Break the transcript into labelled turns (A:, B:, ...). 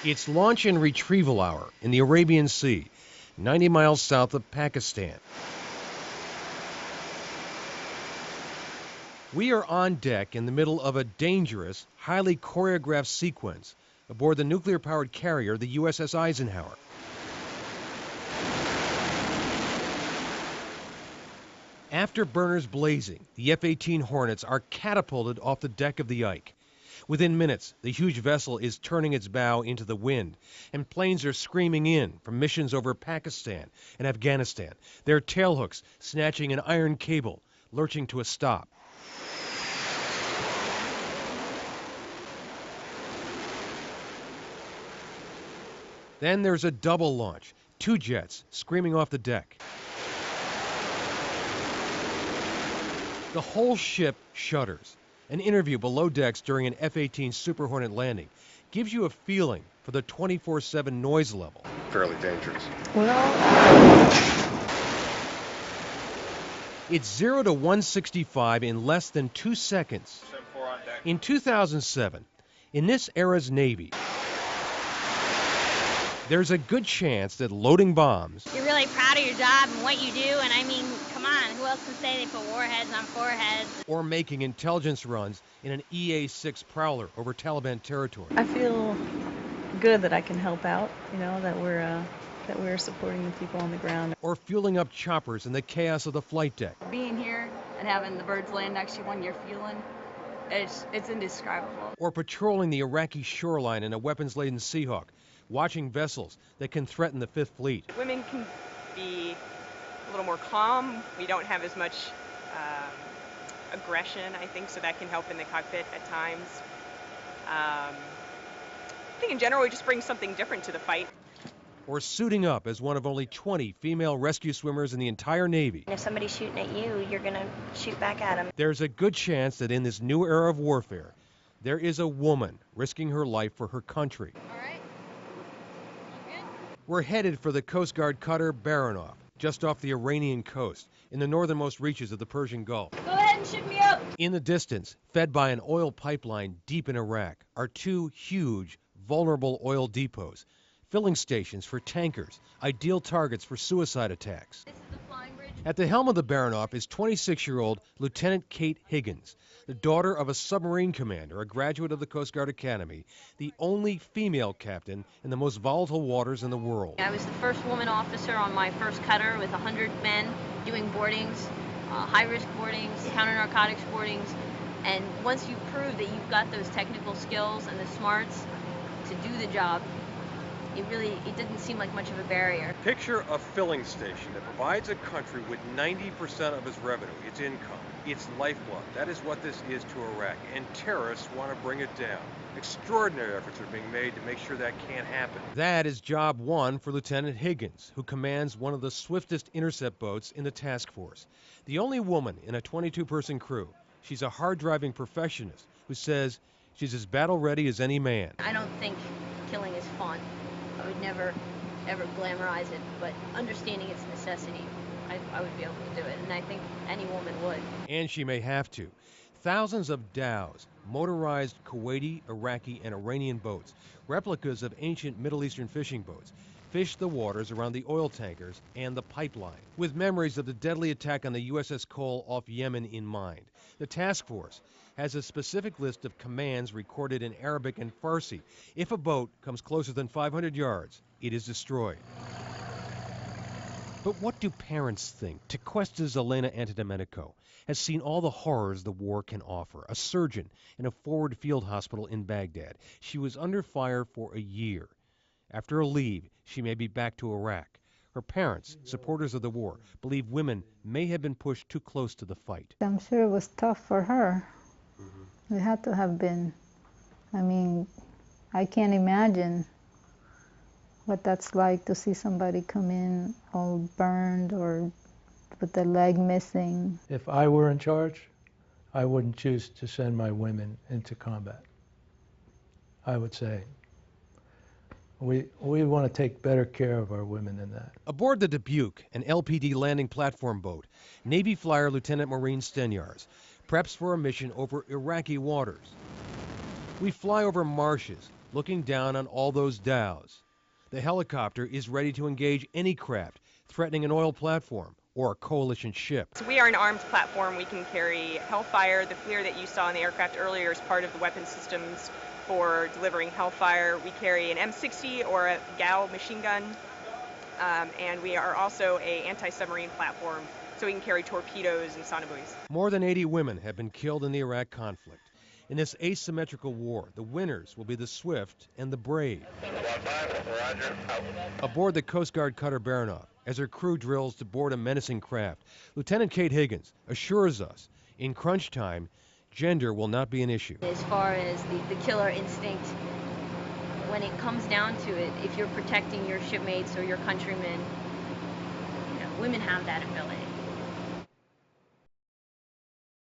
A: It's launch and retrieval hour in the Arabian Sea, 90 miles south of Pakistan. We are on deck in the middle of a dangerous, highly choreographed sequence aboard the nuclear-powered carrier, the USS Eisenhower. Afterburners blazing, the F-18 Hornets are catapulted off the deck of the Ike. Within minutes, the huge vessel is turning its bow into the wind, and planes are screaming in from missions over Pakistan and Afghanistan, their tailhooks snatching an iron cable, lurching to a stop. Then there's a double launch, 2 jets screaming off the deck. The whole ship shudders. An interview below decks during an F-18 Super Hornet landing gives you a feeling for the 24/7 noise level.
B: Fairly dangerous.
C: Well,
A: It's 0 to 165 in less than 2 seconds. In 2007, in this era's Navy, there's a good chance that loading bombs,
D: You're really proud of your job and what you do, and I mean, come on, who else can say they put warheads on foreheads?
A: or making intelligence runs in an EA-6 Prowler over Taliban territory.
C: I feel good that I can help out, that we're supporting the people on the ground.
A: Or fueling up choppers in the chaos of the flight deck.
E: Being here and having the birds land next to you when you're fueling, it's indescribable.
A: Or patrolling the Iraqi shoreline in a weapons-laden Seahawk, watching vessels that can threaten the Fifth Fleet.
F: Women can be a little more calm. We don't have as much aggression, I think, so that can help in the cockpit at times. I think in general we just bring something different to the fight.
A: Or suiting up as one of only 20 female rescue swimmers in the entire Navy.
G: If somebody's shooting at you, you're going to shoot back at them.
A: There's a good chance that in this new era of warfare, there is a woman risking her life for her country.
E: All right. Good.
A: We're headed for the Coast Guard cutter Baranov, just off the Iranian coast, in the northernmost reaches of the Persian Gulf.
E: Go ahead and ship me up.
A: In the distance, fed by an oil pipeline deep in Iraq, are 2 huge, vulnerable oil depots, filling stations for tankers, ideal targets for suicide attacks.
E: This is the flying bridge.
A: At the helm of the Baranov is 26-year-old Lieutenant Kate Higgins, the daughter of a submarine commander, a graduate of the Coast Guard Academy, the only female captain in the most volatile waters in the world.
H: I was the first woman officer on my first cutter with 100 men doing boardings, high-risk boardings, counter-narcotics boardings, and once you prove that you've got those technical skills and the smarts to do the job, it didn't seem like much of a barrier.
A: Picture a filling station that provides a country with 90% of its revenue, its income, its lifeblood. That is what this is to Iraq, and terrorists want to bring it down. Extraordinary efforts are being made to make sure that can't happen. That is job 1 for Lieutenant Higgins, who commands one of the swiftest intercept boats in the task force. The only woman in a 22-person crew. She's a hard-driving perfectionist who says she's as battle-ready as any man.
H: I don't think killing is fun. I would never, ever glamorize it, but understanding its necessity, I would be able to do it, and I think any woman would.
A: And she may have to. Thousands of dhows, motorized Kuwaiti, Iraqi, and Iranian boats, replicas of ancient Middle Eastern fishing boats, fish the waters around the oil tankers and the pipeline, with memories of the deadly attack on the USS Cole off Yemen in mind. The task force has a specific list of commands recorded in Arabic and Farsi. If a boat comes closer than 500 yards, it is destroyed. But what do parents think? Tequesta's Elena Antidomenico has seen all the horrors the war can offer. A surgeon in a forward field hospital in Baghdad. She was under fire for a year. After a leave, she may be back to Iraq. Her parents, supporters of the war, believe women may have been pushed too close to the fight.
I: I'm sure it was tough for her. It had to have been. I mean, I can't imagine what that's like to see somebody come in all burned or with the leg missing.
J: If I were in charge, I wouldn't choose to send my women into combat. I would say, we want to take better care of our women than that.
A: Aboard the Dubuque, an LPD landing platform boat, Navy flyer Lieutenant Maureen Stenyars preps for a mission over Iraqi waters. We fly over marshes, looking down on all those dhows. The helicopter is ready to engage any craft threatening an oil platform or a coalition ship.
F: So we are an armed platform. We can carry Hellfire. The FLIR that you saw in the aircraft earlier is part of the weapon systems for delivering Hellfire. We carry an M60 or a GAL machine gun, and we are also an anti-submarine platform, so we can carry torpedoes and sonobuoys.
A: More than 80 women have been killed in the Iraq conflict. In this asymmetrical war, the winners will be the swift and the brave. Aboard the Coast Guard cutter Baranoff, as her crew drills to board a menacing craft, Lieutenant Kate Higgins assures us, in crunch time, gender will not be an issue.
H: As far as the killer instinct, when it comes down to it, if you're protecting your shipmates or your countrymen, women have that ability.